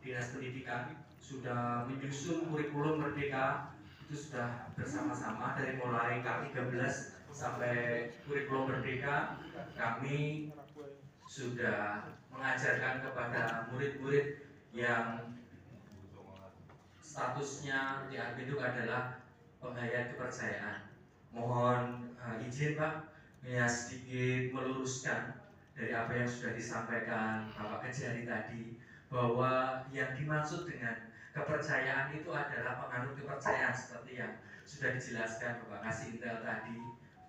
Dinas Pendidikan sudah menyusun kurikulum merdeka, itu sudah bersama-sama dari mulai K13 sampai kurikulum merdeka. Kami sudah mengajarkan kepada murid-murid yang statusnya di Adminduk adalah penghayat kepercayaan. Mohon izin Pak, ya sedikit meluruskan dari apa yang sudah disampaikan Bapak Kejari tadi, bahwa yang dimaksud dengan kepercayaan itu adalah penganut kepercayaan seperti yang sudah dijelaskan Bapak Kasih Intel tadi,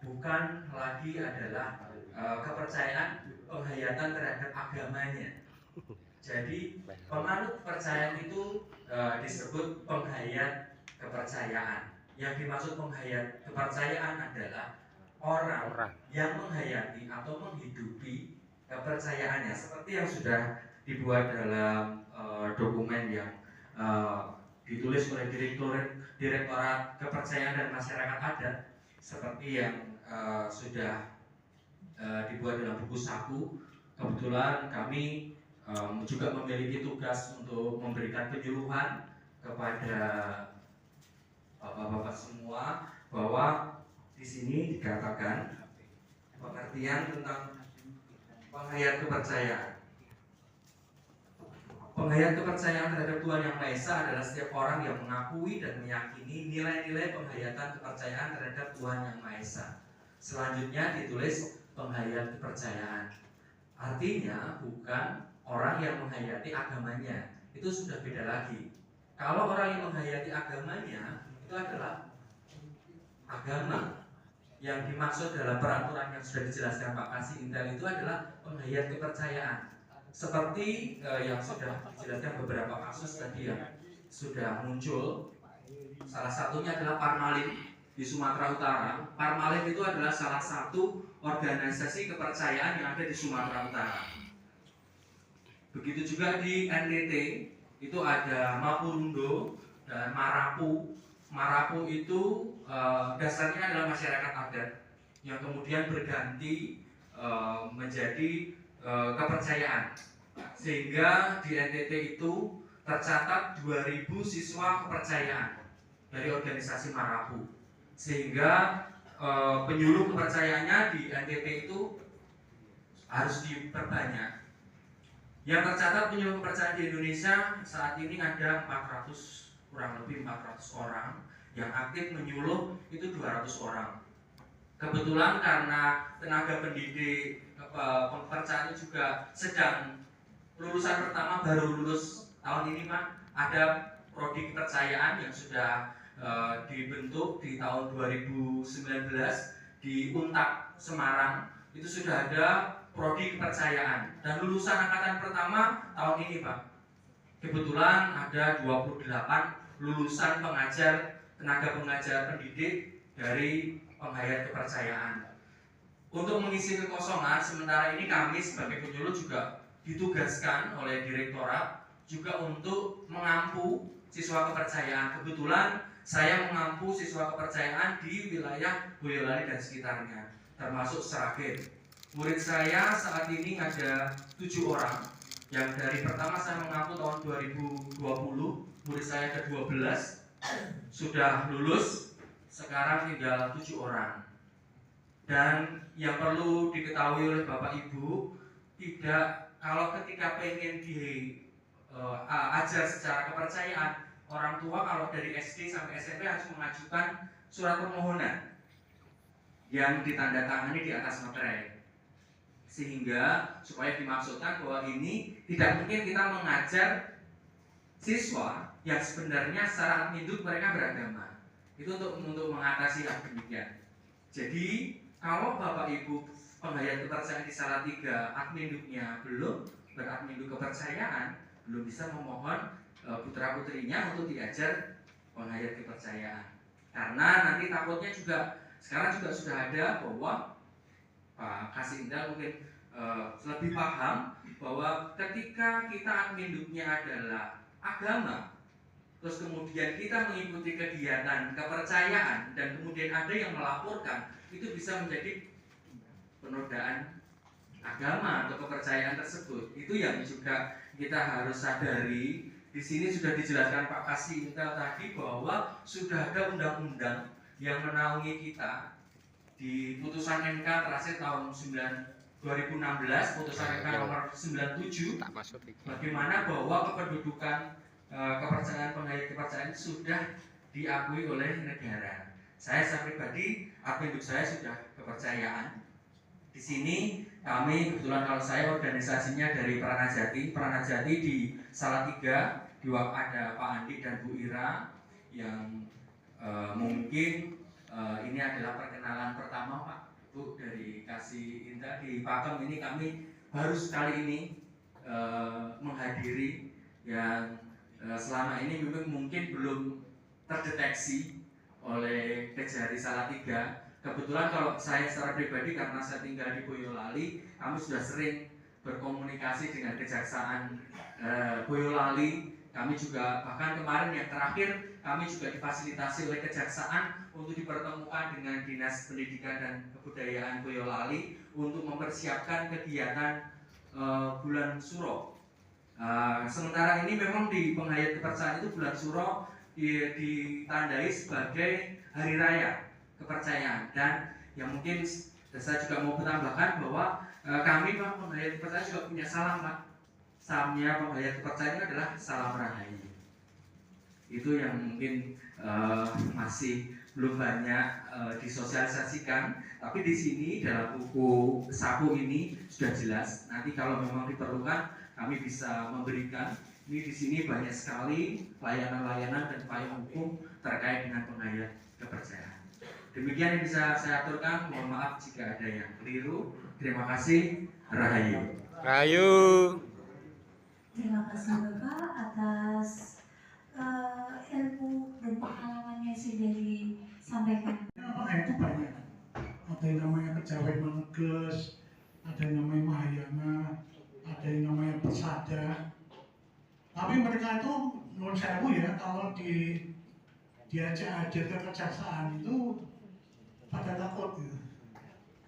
bukan lagi adalah kepercayaan penghayatan terhadap agamanya. Jadi penganut kepercayaan itu disebut penghayat kepercayaan. Yang dimaksud penghayat kepercayaan adalah orang yang menghayati atau menghidupi kepercayaannya, seperti yang sudah dibuat dalam dokumen yang ditulis oleh Direktorat Kepercayaan dan Masyarakat Adat, seperti yang sudah dibuat dalam buku saku. Kebetulan kami juga memiliki tugas untuk memberikan penyuluhan kepada bapak-bapak semua, bahwa di sini dikatakan pengertian tentang penghayat kepercayaan. Penghayat kepercayaan terhadap Tuhan Yang Maha Esa adalah setiap orang yang mengakui dan meyakini nilai-nilai penghayatan kepercayaan terhadap Tuhan Yang Maha Esa. Selanjutnya ditulis penghayat kepercayaan. Artinya bukan orang yang menghayati agamanya, itu sudah beda lagi. Kalau orang yang menghayati agamanya, itu adalah agama. Yang dimaksud dalam peraturan yang sudah dijelaskan Pak Kasih Intel itu adalah penghayat kepercayaan. Seperti yang sudah dijelaskan beberapa kasus tadi yang sudah muncul. Salah satunya adalah Parmalim di Sumatera Utara. Parmalim itu adalah salah satu organisasi kepercayaan yang ada di Sumatera Utara. Begitu juga di NTT, itu ada Mapurundo dan Marapu. Marapu itu dasarnya adalah masyarakat adat yang kemudian berganti menjadi kepercayaan, sehingga di NTT itu tercatat 2000 siswa kepercayaan dari organisasi Marapu, sehingga penyuluh kepercayaannya di NTT itu harus diperbanyak. Yang tercatat penyuluh kepercayaan di Indonesia saat ini ada 400, kurang lebih 400 orang. Yang aktif menyuluh itu 200 orang. Kebetulan karena tenaga pendidik kepercayaan juga sedang lulusan pertama, baru lulus tahun ini Pak, ada prodi kepercayaan yang sudah dibentuk di tahun 2019 di Untak Semarang. Itu sudah ada prodi kepercayaan, dan lulusan angkatan pertama tahun ini Pak, kebetulan ada 28 lulusan tenaga pengajar pendidik dari penghayat kepercayaan. Untuk mengisi kekosongan sementara ini, kami sebagai penyuluh juga ditugaskan oleh direktorat juga untuk mengampu siswa kepercayaan. Kebetulan saya mengampu siswa kepercayaan di wilayah Boyolali dan sekitarnya, termasuk Sragen. Murid saya saat ini ada 7 orang. Yang dari pertama saya mengampu tahun 2020, murid saya ada 12, sudah lulus, sekarang tinggal 7 orang. Dan yang perlu diketahui oleh Bapak Ibu, tidak, kalau ketika pengen diajar secara kepercayaan, orang tua kalau dari SD sampai SMP harus mengajukan surat permohonan yang ditandatangani di atas materai, sehingga supaya dimaksudkan bahwa ini tidak mungkin kita mengajar siswa yang sebenarnya secara adminduk mereka beragama. Itu untuk mengatasi hal demikian. Jadi kalau Bapak Ibu penghayat kepercayaan di Salatiga adminduknya belum beradminduk kepercayaan, belum bisa memohon putra putrinya untuk diajar penghayat kepercayaan. Karena nanti takutnya juga sekarang juga sudah ada bahwa Pak Kasih Indah mungkin lebih paham bahwa ketika kita adminduknya adalah agama, terus kemudian kita mengikuti kegiatan kepercayaan dan kemudian ada yang melaporkan, itu bisa menjadi penodaan agama atau kepercayaan tersebut. Itu yang juga kita harus sadari Di sini sudah dijelaskan Pak Kasinta tadi bahwa sudah ada undang-undang yang menaungi kita di putusan MK terakhir tahun 2016, putusan MK nomor 97, bagaimana bahwa kependudukan kepercayaan penghayat kepercayaan sudah diakui oleh negara. Saya pribadi, induk saya sudah kepercayaan. Di sini kami kebetulan kalau saya organisasinya dari Pranajati di Salatiga, ada Pak Andi dan Bu Ira yang mungkin ini adalah perkenalan pertama Pak Bu dari Kasih Indah di Pakem. Ini kami baru sekali ini menghadiri yang selama ini mungkin belum terdeteksi oleh Kejari Salatiga. Kebetulan kalau saya secara pribadi karena saya tinggal di Boyolali, kami sudah sering berkomunikasi dengan Kejaksaan Boyolali. Kami juga bahkan kemarin yang terakhir kami juga difasilitasi oleh Kejaksaan untuk dipertemukan dengan Dinas Pendidikan dan Kebudayaan Boyolali untuk mempersiapkan kegiatan bulan Suro. Sementara ini memang di penghayat kepercayaan itu bulan Suro ditandai sebagai hari raya kepercayaan, dan yang mungkin saya juga mau menambahkan bahwa kami Pak penghayat kepercayaan juga punya salam Pak. Salamnya penghayat kepercayaan adalah salam rahayu. Itu yang mungkin masih belum banyak disosialisasikan, tapi di sini dalam buku saku ini sudah jelas. Nanti kalau memang diperlukan kami bisa memberikan. Ini di sini banyak sekali layanan-layanan dan payung hukum terkait dengan penghayat kepercayaan. Demikian yang bisa saya aturkan. Mohon maaf jika ada yang keliru. Terima kasih. Rahayu. Rahayu. Terima kasih Bapak atas ilmu dan pengalamannya sudah disampaikan. Itu banyak. Ada yang namanya Kejawen Maneges, ada yang namanya Mahayana, ada yang namanya Persada. Tapi mereka itu non sewu ya, kalau diajak hadir ke kejaksaan itu pada takut gitu.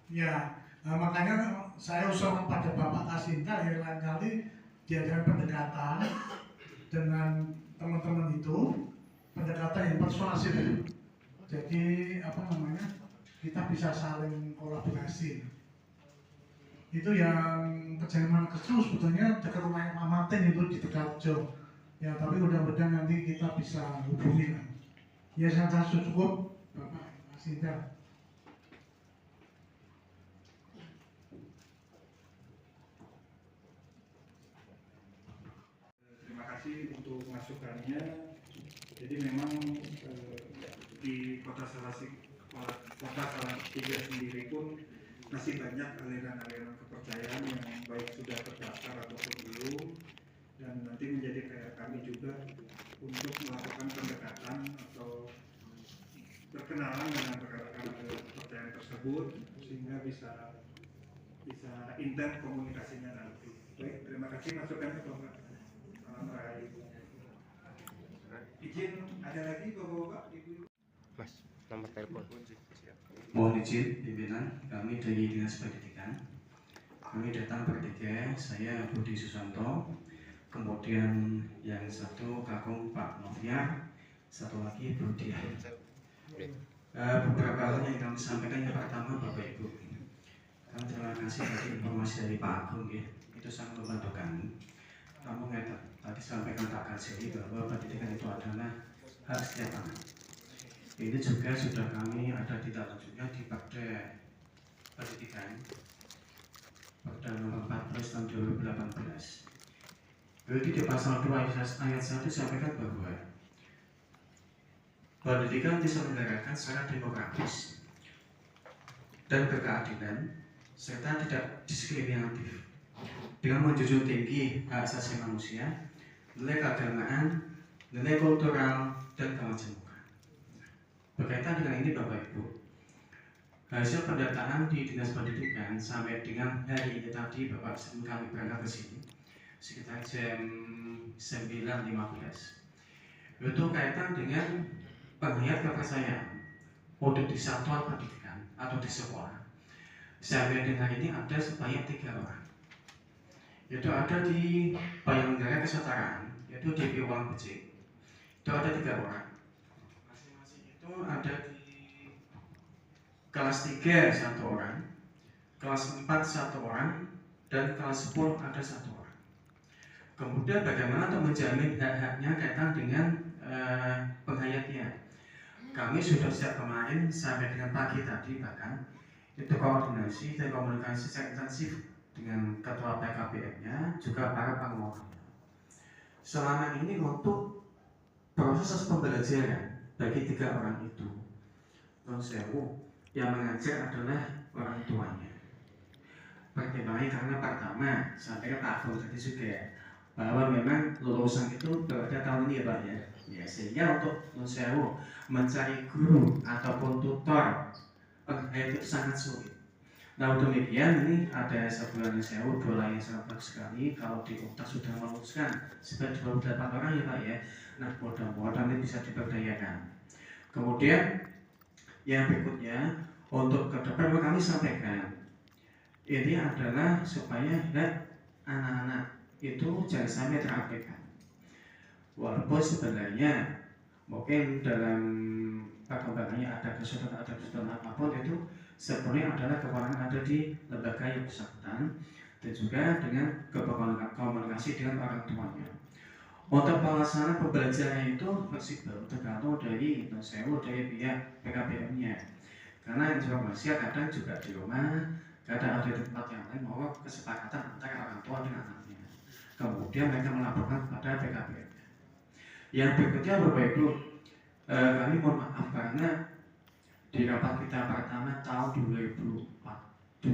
Ya, makanya saya usulkan pada Bapak Kasinta ya, lain kali diadakan pendekatan dengan teman-teman itu, pendekatan yang persuasif. Jadi kita bisa saling kolaborasi. Itu yang kejadian kecil sebetulnya dekat rumah Pak Martin itu di Tegaljo. Ya, tapi mudah-mudahan nanti kita bisa hubungi. Ya, saya cukup Bapak Kasinta. Terima kasih untuk masukannya. Jadi memang di Kota Salatiga sendiri pun masih banyak aliran-aliran kepercayaan yang baik sudah terdaftar ataupun belum, dan nanti menjadi PR kami juga untuk melakukan pendekatan atau berkenalan dengan rekan-rekan kepercayaan tersebut sehingga bisa intens komunikasinya nanti. Baik, terima kasih masukan Bapak. Izin ada lagi Bapak-bapak, Ibu. Mas, nomor telepon. Mohon izin pimpinan, kami dari Dinas Pendidikan. Kami datang bertiga, saya Budi Susanto, kemudian yang satu Kakung Pak Noviar, satu lagi Budi. Beberapa hal yang kami sampaikan, yang pertama Bapak Ibu, kami terima kasih tadi informasi dari Pak Agung ya, itu sangat membantu kami. Namun tadi sampaikan Pak Kasih bahwa pendidikan itu adalah hak setiap anak. Ini juga sudah kami ada tindak lanjutnya di Perda Pendidikan Perda nomor 14 tahun 2018. Jadi di pasal 2 ayat 1 disampaikan bahwa pendidikan diselenggarakan secara demokratis dan berkeadilan serta tidak diskriminatif dengan menjunjung tinggi hak asasi manusia, nilai keagamaan, nilai kultural, dan kemajemukan. Berkaitan dengan ini Bapak Ibu, hasil pendataan di Dinas Pendidikan sampai dengan hari ini tadi Bapak sebelum kami berangkat ke sini sekitar jam 9.15 itu kaitan dengan penghayat kepercayaan untuk di satuan pendidikan atau di sekolah. Sampai dengan hari ini ada sebanyak 3 orang. Itu ada di Penyelenggara Kesetaraan, itu di Piwang Becik itu ada 3 orang. Masing-masing itu ada di kelas 3 1 orang, kelas 4 1 orang, dan kelas 10 ada 1 orang. Kemudian bagaimana untuk menjamin hak-haknya kaitan dengan penghayatnya? Kami sudah sejak kemarin sampai dengan pagi tadi bahkan itu koordinasi dan komunikasi secara intensif dengan ketua PKBM-nya juga para pengelolanya. Selama ini untuk proses pembelajaran bagi 3 orang itu, non sewu yang mengajar adalah orang tuanya. Pertimbangannya karena pertama, sampai Pak Agung tadi juga bahwa memang lulusan itu berada tahun ini ya Pak ya. Ya, sehingga untuk non sewu mencari guru ataupun tutor itu sangat sulit. Nah demikian ini ada sebuah sewu bola yang sangat bagus sekali kalau di kota sudah meluluskan sebanyak 28 orang ya Pak ya. Nah mudah-mudahan ini bisa diberdayakan. Kemudian yang berikutnya untuk ke depan kami sampaikan ini adalah supaya anak-anak itu jangan sampai terabaikan. Walaupun sebenarnya mungkin dalam perkembangannya ada kesulitan apapun itu sebenarnya adalah kewenangan ada di lembaga yang bersangkutan dan juga dengan komunikasi dengan orang tuanya. Untuk pelaksanaan pembelajaran itu fleksibel tergantung dari sewu dari pihak PKBM-nya. Karena informasi kadang juga di rumah, kadang ada di tempat yang lain bahwa kesepakatan antara orang tua dengan anaknya. Kemudian mereka melaporkan kepada PKBM. Yang berikutnya Bapak Ibu, kami mohon maaf karena di rapat kita pertama tahun 2024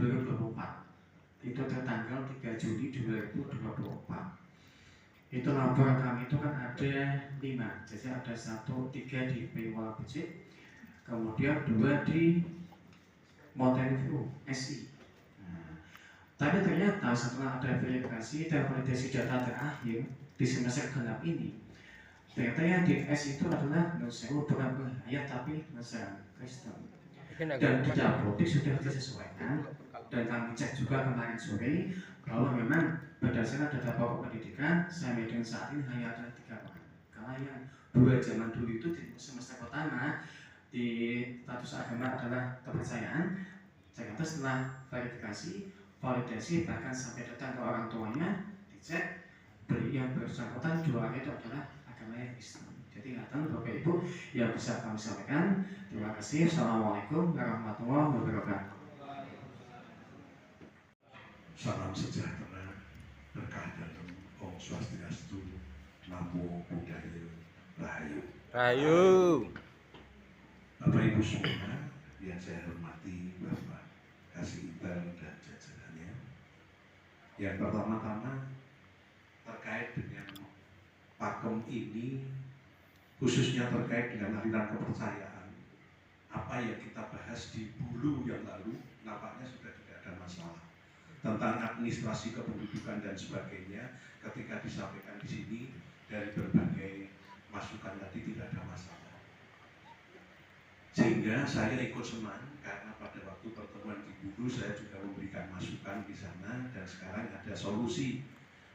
itu tertanggal 3 Juli 2024 itu laporan kami itu kan ada 5, jadi ada 3 di Piwang Becik, kemudian 2 di Mountain View SI. Tapi ternyata setelah ada verifikasi dan validasi data terakhir di semester genap ini, ternyata yang di S itu adalah non-sewu bukan penghayat tapi masyarakat Kristen. Dan di Dapodik sudah disesuaikan dan kami cek juga kemarin sore bahwa memang berdasarkan data pokok pendidikan sampai dengan saat ini hanya ada 3 orang. Karena yang 2 zaman dulu itu di semester pertama di status agama adalah kepercayaan. Ternyata setelah verifikasi, validasi bahkan sampai datang ke orang tuanya dicek beli yang bersangkutan 2 orang itu adalah agama yang Islam. Jadi ingatan Bapak Ibu yang bisa kami sampaikan. Terima kasih. Assalamualaikum warahmatullahi wabarakatuh. Salam sejahtera, berkah dalam Om Swastiastu, Namo Buddhaya, Rahayu. Rahayu. Bapak Ibu semua yang saya hormati, Bapak Kasih Iqbal dan jajarannya. Yang pertama-tama terkait dengan pakem ini, khususnya terkait dengan aliran kepercayaan, apa yang kita bahas di Bulu yang lalu, nampaknya sudah tidak ada masalah. Tentang administrasi kependudukan dan sebagainya, ketika disampaikan di sini dari berbagai masukan tadi tidak ada masalah. Sehingga saya ikut senang karena pada waktu pertemuan di Bulu saya juga memberikan masukan di sana dan sekarang ada solusi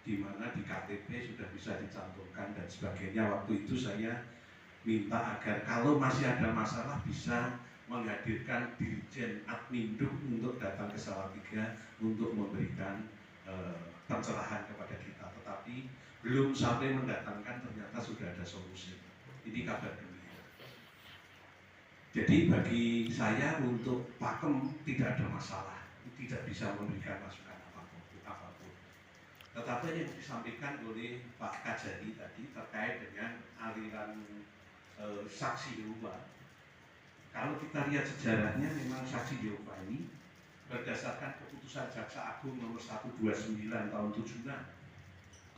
di mana di KTP sudah bisa dicantumkan dan sebagainya. Waktu itu saya minta agar kalau masih ada masalah bisa menghadirkan Dirjen Adminduk untuk datang ke Salatiga untuk memberikan pencerahan kepada kita. Tetapi belum sampai mendatangkan ternyata sudah ada solusi. Ini kabar gembira. Jadi bagi saya untuk pakem tidak ada masalah, tidak bisa memberikan masukan apapun. Tetapi yang disampaikan oleh Pak Kajari tadi terkait dengan aliran saksi Yehova. Kalau kita lihat sejarahnya, memang saksi Yehova ini berdasarkan keputusan Jaksa Agung nomor 129 tahun 76,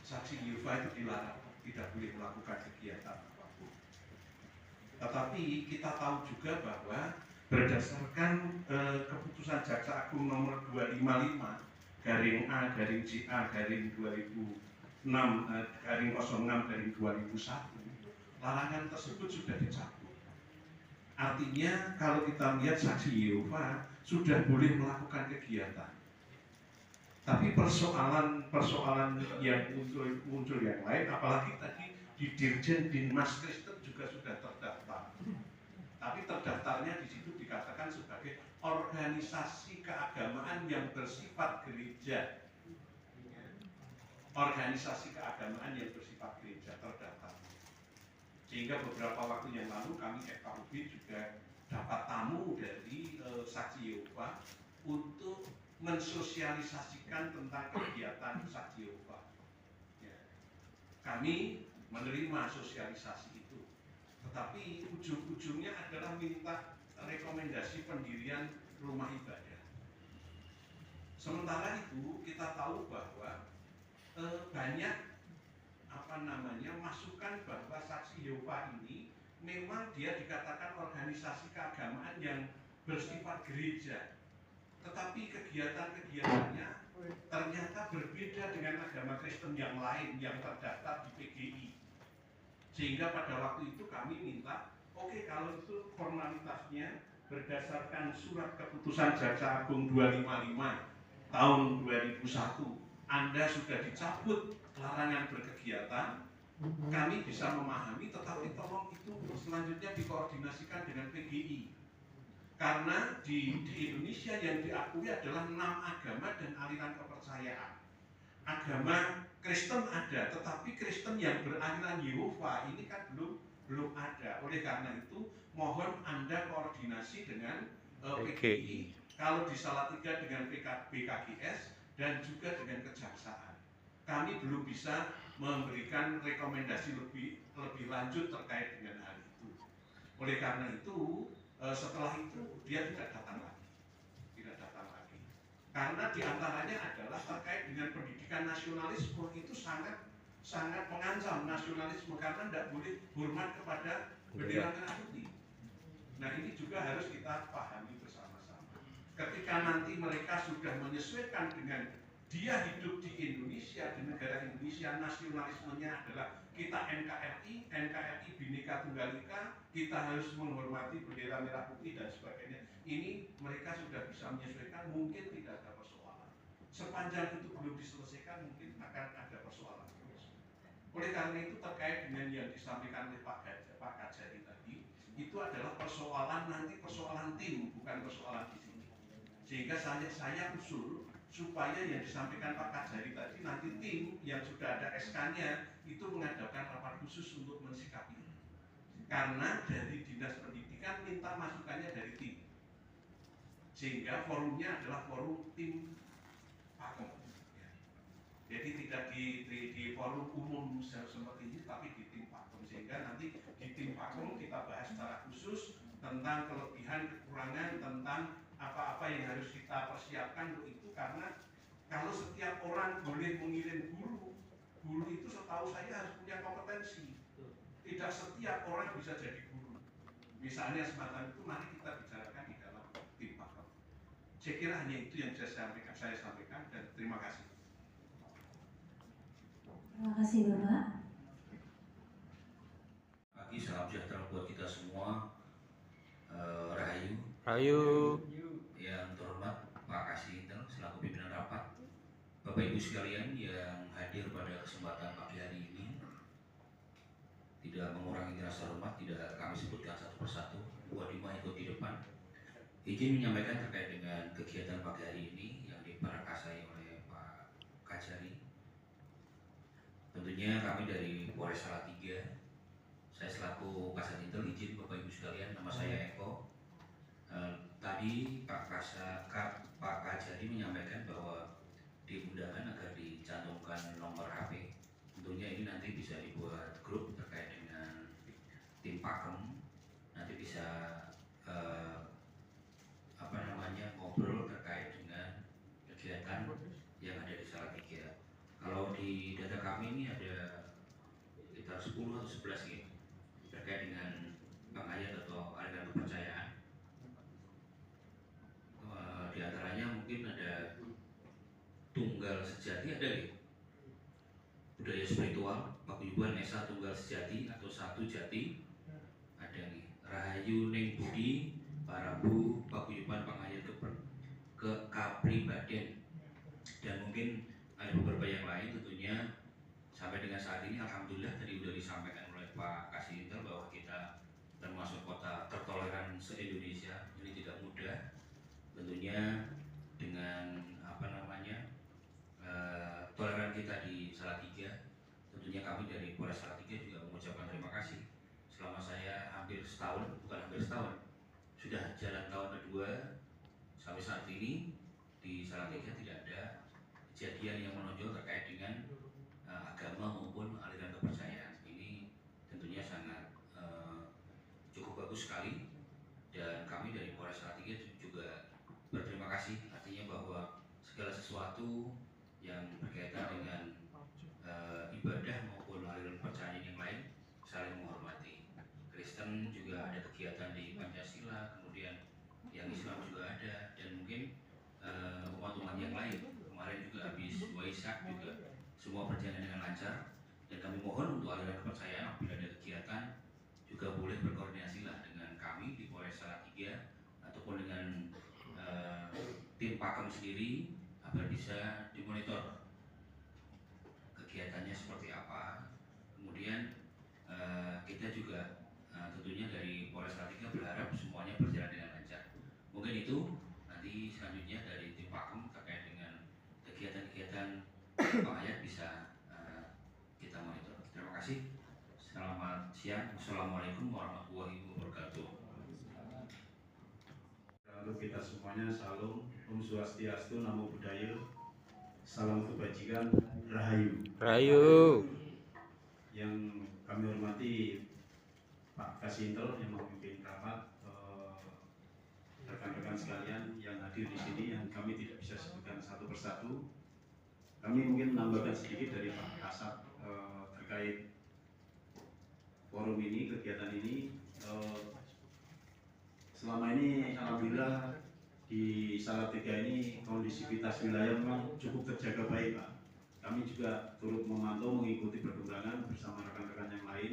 saksi Yehova itu dilarang, tidak boleh melakukan kegiatan apapun. Tetapi kita tahu juga bahwa berdasarkan keputusan Jaksa Agung nomor 255 garing A garing JA garing 2006 garing 06 garing 2001, larangan tersebut sudah dicabut. Artinya kalau kita lihat saksi Yehova sudah boleh melakukan kegiatan. Tapi persoalan yang muncul yang lain, apalagi tadi di Dirjen Dinmas Kristen juga sudah terdaftar. Tapi terdaftarnya di situ dikatakan sebagai organisasi keagamaan yang bersifat gereja. Organisasi keagamaan yang bersifat gereja terdaftar. Sehingga beberapa waktu yang lalu kami FKUB juga dapat tamu dari Saksi Yehova untuk mensosialisasikan tentang kegiatan Saksi Yehova. Ya. Kami menerima sosialisasi itu, tetapi ujung-ujungnya adalah minta rekomendasi pendirian rumah ibadah. Sementara itu kita tahu bahwa banyak masukan bahwa Saksi Yehova ini memang dia dikatakan organisasi keagamaan yang bersifat gereja, tetapi kegiatan-kegiatannya ternyata berbeda dengan agama Kristen yang lain yang terdaftar di PGI. Sehingga pada waktu itu kami minta, oke, kalau itu formalitasnya berdasarkan surat keputusan Jaksa Agung 255 tahun 2001, Anda sudah dicabut larangan berkegiatan, kami bisa memahami, tetapi tolong itu selanjutnya dikoordinasikan dengan PGI. Karena di Indonesia yang diakui adalah 6 agama dan aliran kepercayaan. Agama Kristen ada, tetapi Kristen yang beraliran Yehova ini kan belum ada. Oleh karena itu, mohon Anda koordinasi dengan PGI. Kalau di Salatiga dengan BKGS dan juga dengan Kejaksaan. Kami belum bisa memberikan rekomendasi lebih lanjut terkait dengan hal itu. Oleh karena itu, setelah itu dia tidak datang lagi. Karena diantaranya adalah terkait dengan pendidikan nasionalisme, itu sangat mengancam nasionalisme karena tidak boleh hormat kepada bendera merah putih. Nah, ini juga harus kita pahami bersama-sama. Ketika nanti mereka sudah menyesuaikan dengan dia hidup di Indonesia, di negara Indonesia, nasionalismenya adalah kita NKRI Bhinneka Tunggal Ika, kita harus menghormati bendera merah putih dan sebagainya. Ini mereka sudah bisa menyesuaikan, mungkin tidak ada persoalan. Sepanjang itu belum diselesaikan, mungkin akan ada persoalan. Oleh karena itu, terkait dengan yang disampaikan oleh Pak Kajari tadi, itu adalah persoalan nanti, persoalan tim, bukan persoalan di sini. Sehingga saya usul supaya yang disampaikan Pak Kajari tadi nanti tim yang sudah ada SK-nya itu mengadakan rapat khusus untuk mensikapi. Karena dari Dinas Pendidikan minta masukannya dari tim. Sehingga forumnya adalah forum tim Pakem. Ya. Jadi tidak di forum umum seperti ini, tapi di tim Pakem. Sehingga nanti di tim Pakem kita bahas secara khusus tentang kelebihan, kekurangan, tentang apa-apa yang harus kita persiapkan untuk itu. Karena kalau setiap orang boleh mengirim guru itu setahu saya harus punya kompetensi. Tidak setiap orang bisa jadi guru. Misalnya semacam itu, mari kita bicarakan di dalam tim Pakem. Saya kira hanya itu yang saya sampaikan dan terima kasih. Terima kasih Bapak. Pagi, salam sejahtera buat kita semua. Rahayu. Rahayu. Yang terhormat Pak Kasih Intel selaku pimpinan rapat, Bapak Ibu sekalian yang hadir pada kesempatan pagi hari ini, tidak mengurangi rasa hormat, tidak kami sebutkan satu persatu, buat lima ikut di depan. Izin menyampaikan terkait dengan kegiatan pagi hari ini yang diperakasai oleh Pak Kajari. Tentunya kami dari Polres Salatiga, saya selaku Kasat Intel, izin Bapak Ibu sekalian, nama saya Eko. Tadi Pak Kajari menyampaikan bahwa diundangkan agar dicantumkan nomor HP. Tentunya ini nanti bisa dibuat grup terkait dengan tim Pakem. Nanti bisa ngobrol terkait dengan kegiatan yang ada di Salatiga. Kalau di data kami ini ada sekitar 10 atau 11 ya, terkait dengan pengayat atau aliran kepercayaan. Di antaranya mungkin ada Tunggal Sejati, ada ya? Budaya spiritual, Paguyuban Esa Tunggal Sejati atau Satu Jati, ada nih. Rahayu Ning Budi, Parabu, Paguyuban Pengayat ke Kapribaden, dan mungkin ada beberapa yang lain tentunya. Sampai dengan saat ini alhamdulillah tadi sudah disampaikan oleh Pak Kasintel bahwa kita termasuk kota tertoleran se-Indonesia. Ini tidak mudah tentunya dengan toleran kita di Salatiga. Tentunya kami dari Polres Salatiga juga mengucapkan terima kasih. Selama saya hampir setahun, bukan hampir setahun, sudah jalan tahun kedua sampai saat ini di Salatiga tidak ada kejadian yang menonjol terkait dengan agama maupun aliran kepercayaan. Ini tentunya sangat cukup bagus sekali, dan kami dari Polres Salatiga juga berterima kasih, artinya bahwa segala sesuatu yang berkaitan dengan ibadah maupun aliran kepercayaan yang lain saling menghormati. Kristen juga ada kegiatan di Pancasila, kemudian yang Islam juga ada, dan mungkin umat-umat yang lain kemarin juga habis Waisak juga semua berjalan dengan lancar. Dan kami mohon untuk aliran kepercayaan apabila ada kegiatan juga boleh berkoordinasilah dengan kami di Polres Salatiga ataupun dengan tim Pakem sendiri agar bisa dimonitor kegiatannya seperti apa. Kemudian kita juga tentunya dari Polres Salatiga berharap semuanya berjalan dengan lancar. Mungkin itu nanti selanjutnya dari tim Pakem terkait dengan kegiatan-kegiatan Pak Ayat bisa kita monitor. Terima kasih. Selamat siang. Assalamualaikum warahmatullahi wabarakatuh. Lalu kita semuanya salam, Om Swastiastu, Namo Buddhaya, salam kebajikan, Rahayu. Rahayu. Yang kami hormati Pak Kasintel yang memimpin rapat, rekan-rekan sekalian yang hadir di sini yang kami tidak bisa sebutkan satu persatu. Kami mungkin menambahkan sedikit dari Pak Kasat terkait forum ini, kegiatan ini. Selama ini alhamdulillah di Salatiga ini kondisivitas wilayah memang cukup terjaga baik, Pak. Kami juga turut memantau, mengikuti perkembangan bersama rekan-rekan yang lain.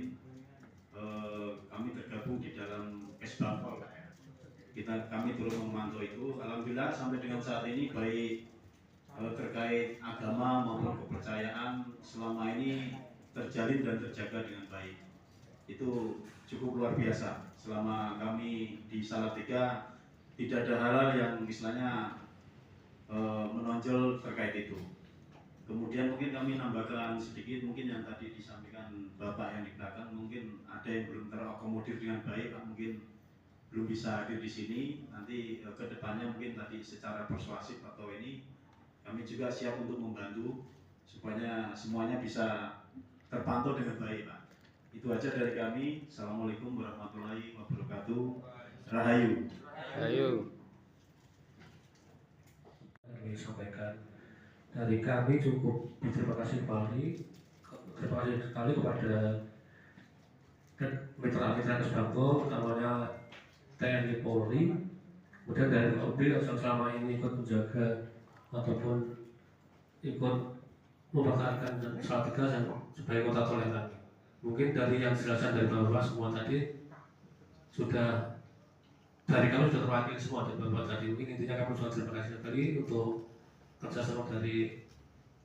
Kami tergabung di dalam Esbapol. Kami turut memantau itu. Alhamdulillah sampai dengan saat ini baik terkait agama maupun kepercayaan selama ini terjalin dan terjaga dengan baik. Itu cukup luar biasa. Selama kami di Salatiga tidak ada hal-hal yang istilahnya menonjol terkait itu. Kemudian mungkin kami nambahkan sedikit, mungkin yang tadi disampaikan Bapak yang di belakang, mungkin ada yang belum terakomodir dengan baik, Pak, mungkin belum bisa hadir di sini. Nanti ke depannya mungkin tadi secara persuasif atau ini kami juga siap untuk membantu supaya semuanya bisa terpantau dengan baik, Pak. Itu aja dari kami. Assalamualaikum warahmatullahi wabarakatuh. Rahayu. Rahayu. Kami sampaikan dari kami cukup berterima kasih sekali kepada mitra-mitra Kesbangko, utamanya TNI Polri, kemudian dari OB yang selama ini ikut menjaga ataupun ikut mempertahankan Salatiga sebagai kota toleran. Mungkin dari yang dijelasan dari Bapak semua tadi sudah dari kami sudah terwakili semua dari Bapak tadi. Mungkin intinya kami sudah terima kasih sekali untuk kerjasama dari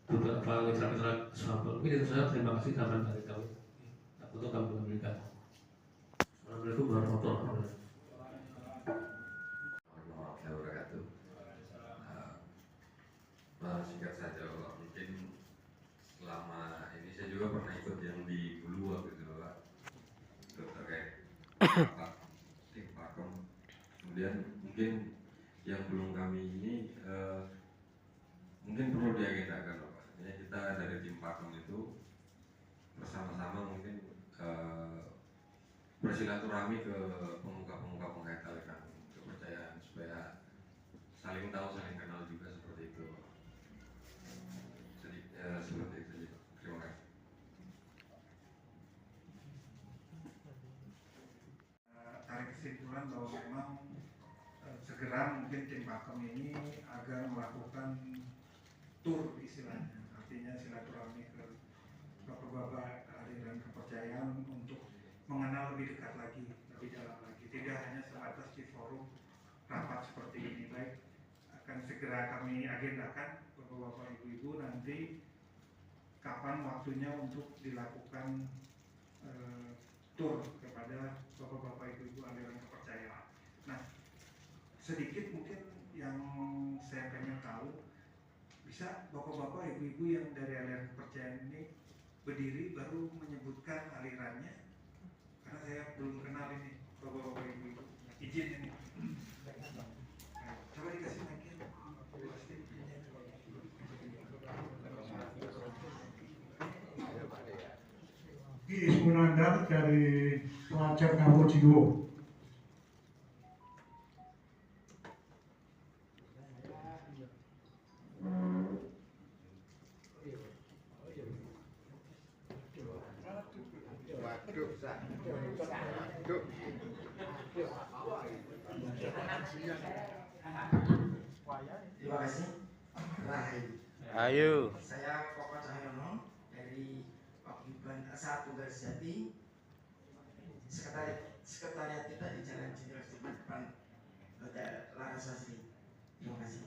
beberapa mitra-mitra Kesbangko. Mungkin itu saja, terima kasih tambahan dari kami untuk kami memberikan. Assalamualaikum warahmatullahi wabarakatuh. Singkat saja, Bapak, mungkin selama ini saya juga pernah ikut yang di Hulu waktu itu, Bapak, terkait rapat tim Pakem. Kemudian mungkin yang belum kami ini mungkin perlu diagendakan, Bapak. Artinya kita dari tim Pakem itu bersama-sama mungkin bersilaturahmi ke pemuka-pemuka pengkait aliran kepercayaan supaya saling tahu, saling kenal juga, seperti itu. Seperti itu. Terima kasih. Tarik kesimpulan bahwa memang segera mungkin tim Pakem ini agar melakukan tur istilahnya, artinya silaturahmi ke bapak-bapak aliran kepercayaan untuk mengenal lebih dekat lagi, lebih dalam lagi, tidak hanya sebatas di forum rapat seperti ini. Baik, akan segera kami agendakan bapak-bapak ibu-ibu nanti kapan waktunya untuk dilakukan tur kepada bapak-bapak ibu-ibu aliran kepercayaan. Nah, sedikit mungkin yang saya pengen tahu, bisa bapak-bapak ibu-ibu yang dari aliran kepercayaan ini berdiri baru menyebutkan alirannya, karena saya belum kenal ini bapak-bapak ibu-ibu. Izin ini. Nah, coba dikasih mic-nya. Ismunandar dari pelajar Kampung Jiwo. Terima kasih. Ayo. Saya Koko Cahyono dari Paguyuban 1 Garisjati. Sekretariat kita di Jalan Jenderal Sudirman depan Hotel Laraswasti. Terima kasih.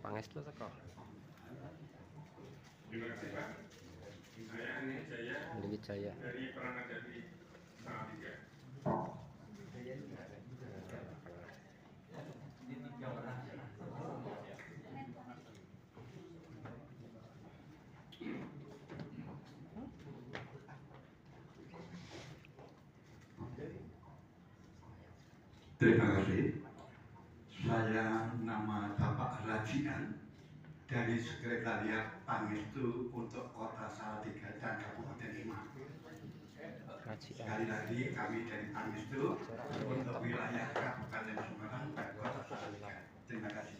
Pangestu teko. Terima kasih Pak. Saya Andi Jaya dari Perangadati Salatiga. Terima kasih. Saya nama Bapak Rajian dari Sekretariat Pangestu untuk Kota Salatiga dan Kabupaten Demak. Sekali lagi kami dari Pangestu untuk wilayah Kabupaten Semarang dan Kota Salatiga. Terima kasih.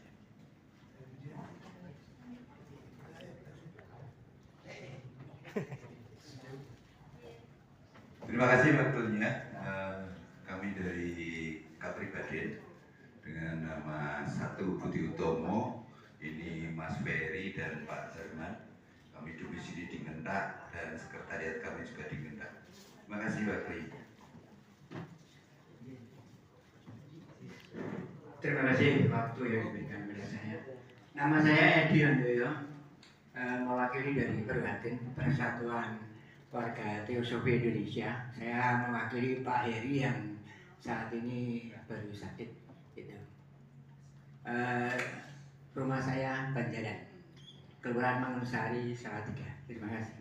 Terima kasih waktunya. Kami dari Kapribaden dengan nama Satu Budi Utomo, ini Mas Ferry dan Pak Herman. Kami domisili di Ngentak dan sekretariat kami juga di Ngentak. Terima kasih waktunya. Terima kasih waktu yang diberikan kepada saya. Nama saya Edi Handoyo, mewakili dari Perwatin Persatuan Warga Teosofi Indonesia. Saya mewakili Pak Heri yang saat ini baru sakit. Gitu. Rumah saya Banjaran, Kelurahan Mangunusari, Salatiga. Terima kasih.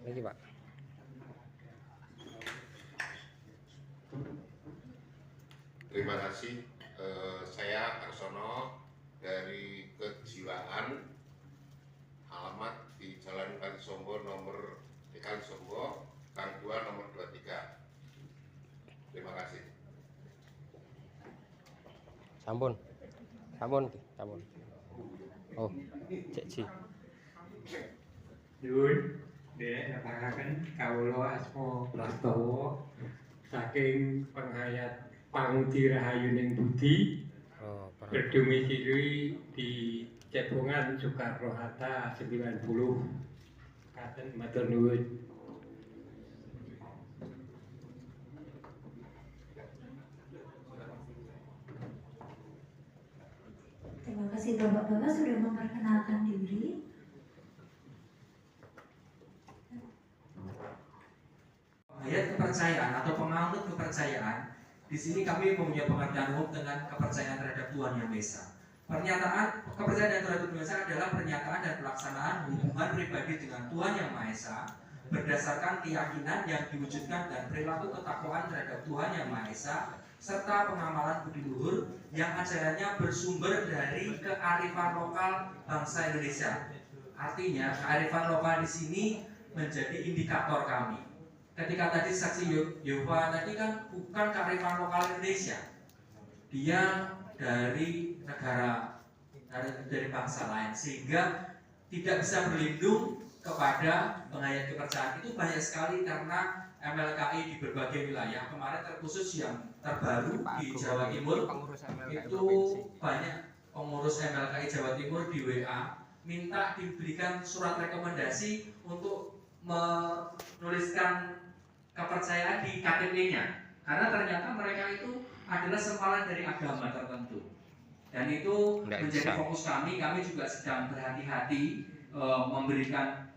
Lagi Pak. Terima kasih. Saya Arsono dari Kejiwaan, alamat di Jalan Kalisombo nomor Kalisombo, Gang 2 nomor 23. Terima kasih. Sampun. Oh, Cek Ci. Dun, nepakaken kawula asma Prastowo saking penghayat Pangudi Rahayuning Budi. Berdomisili di Cepungan Soekarno Hatta 90. Katen matur nuwun. Terima kasih Bapak-Bapak sudah memperkenalkan diri. Penghayat kepercayaan atau penganut kepercayaan, di sini kami mempunyai pengertian umum dengan kepercayaan terhadap Tuhan Yang Maha Esa. Pernyataan kepercayaan terhadap Tuhan Yang Maha Esa adalah pernyataan dan pelaksanaan hubungan pribadi dengan Tuhan Yang Maha Esa berdasarkan keyakinan yang diwujudkan dan perilaku ketakwaan terhadap Tuhan Yang Maha Esa serta pengamalan budi luhur yang ajarannya bersumber dari kearifan lokal bangsa Indonesia. Artinya kearifan lokal di sini menjadi indikator kami. Ketika tadi saksi Yehova tadi kan bukan kearifan lokal Indonesia, dia dari negara dari bangsa lain, sehingga tidak bisa berlindung kepada penghayat kepercayaan. Itu banyak sekali karena MLKI di berbagai wilayah. Kemarin terkhusus yang terbaru di Jawa Timur itu banyak pengurus MLKI Jawa Timur di WA minta diberikan surat rekomendasi untuk menuliskan kepercayaan di KTP-nya, karena ternyata mereka itu adalah sempalan dari agama tertentu. Dan itu menjadi fokus kami juga sedang berhati-hati memberikan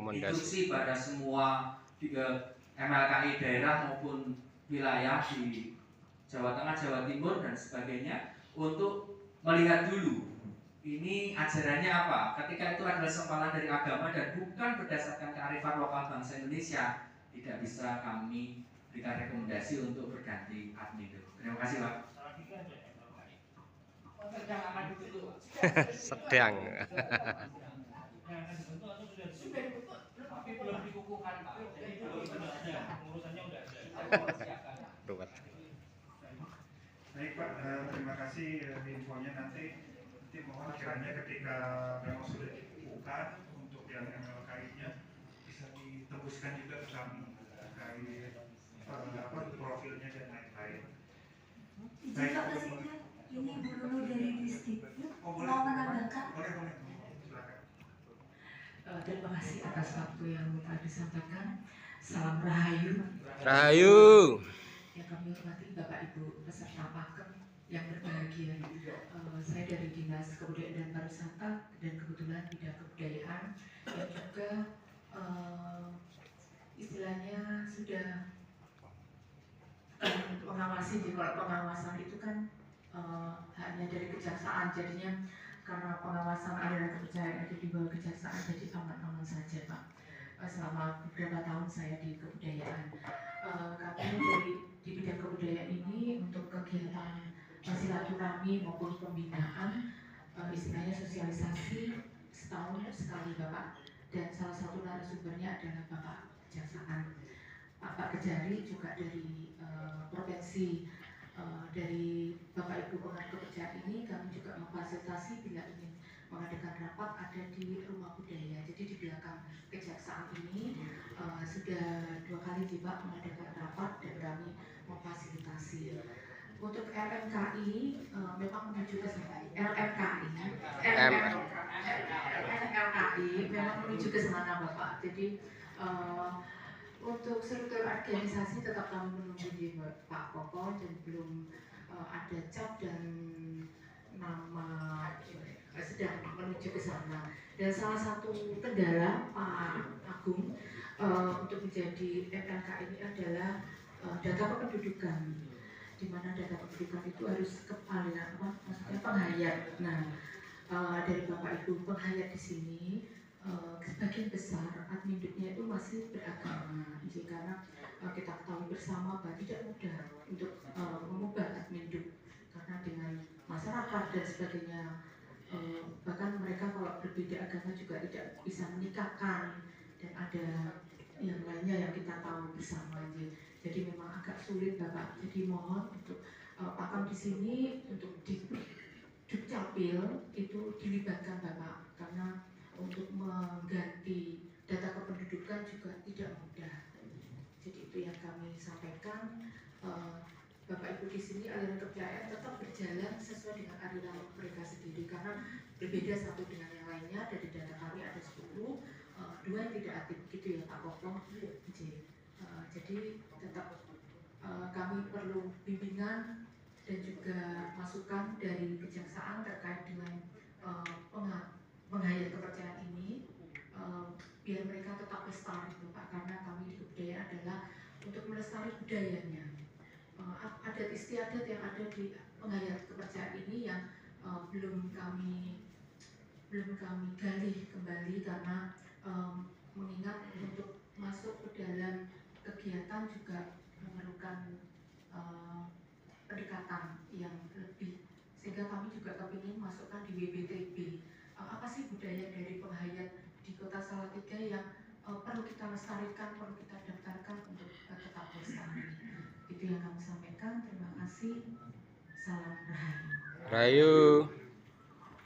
instruksi pada semua MLKI daerah maupun wilayah di Jawa Tengah, Jawa Timur dan sebagainya untuk melihat dulu ini ajarannya apa. Ketika itu adalah sempalan dari agama dan bukan berdasarkan kearifan lokal bangsa Indonesia, tidak bisa kami berikan rekomendasi untuk berganti admin. Terima kasih Pak. Sedang. Baik Pak, terima kasih infonya. Nanti mohon kiranya ketika memang sudah dibuka untuk yang MLKI-nya bisa ditembuskan juga ke kami terkait profilnya dan lain-lain. Izin Pak Presiden, ini Bu Lulu dari Distrik mau menambahkan. Boleh, silakan. Terima kasih atas waktu yang telah disampaikan. Salam Rahayu. Rahayu. Yang kami hormati Bapak Ibu peserta pakem yang berbahagia. Saya dari Dinas Kebudayaan dan Pariwisata dan kebetulan bidang kebudayaan yang juga istilahnya sudah mengawasi. Kalau pengawasan itu kan hanya dari kejaksaan, jadinya karena pengawasan aliran kepercayaan itu di bawah kejaksaan, jadi aman-aman saja Pak. Selama beberapa tahun saya di kebudayaan, kami di bidang kebudayaan ini untuk kegiatan silaturahmi maupun pembinaan, istilahnya sosialisasi setahun sekali Bapak, dan salah satu narasumbernya adalah Bapak Kejaksaan, Pak Kejari juga dari provinsi. Dari Bapak Ibu pengarah kepercayaan ini kami juga memfasilitasi bila ingin mengadakan rapat ada di rumah budaya. Jadi di belakang kejaksaan ini sudah 2 kali Pak mengadakan rapat dan kami memfasilitasi. Untuk LMKI memang menuju ke sana. LMKI memang menuju ke sana Bapak. Jadi untuk struktur organisasi tetap kami menunggu di Pak Koko dan belum ada cap dan nama, sedang menuju ke sana. Dan salah satu kendala Pak Agung untuk menjadi MLK ini adalah data kependudukan, di mana data kependudukan itu harus maksudnya penghayat. Nah, dari Bapak Ibu penghayat di sini sebagian besar adminduknya itu masih beragama, karena kita ketahui bersama bahwa tidak mudah untuk mengubah adminduk karena dengan masyarakat dan sebagainya, bahkan mereka kalau berbeda agama juga tidak bisa menikahkan dan ada yang lainnya yang kita tahu bersama. Jadi memang agak sulit Bapak. Jadi mohon untuk pakam di sini untuk di Dukcapil itu dilibatkan Bapak, karena untuk mengganti data kependudukan juga tidak mudah. Jadi itu yang kami sampaikan. Bapak Ibu di sini aliran kepercayaan tetap berjalan sesuai dengan aliran mereka sendiri, karena berbeda satu dengan yang lainnya. Dari data kami ada 10, 2 yang tidak aktif, gitu ya Pak Koko. Jadi tetap kami perlu bimbingan dan juga masukan dari kejaksaan terkait dengan menghayat kepercayaan ini, biar mereka tetap lestari Pak, karena kami di kebudayaan adalah untuk melestari budayanya. Adat istiadat yang ada di penghayat kepercayaan ini yang belum kami gali kembali, karena mengingat untuk masuk ke dalam kegiatan juga memerlukan pendekatan yang lebih, sehingga kami juga kepingin masukkan di WBTB. Apa sih budaya dari penghayat di Kota Salatiga yang perlu kita lestarikan, perlu kita daftarkan untuk tetap lestari. Itu yang kami sampaikan. Terima kasih. Salam Rahayu. Rahayu.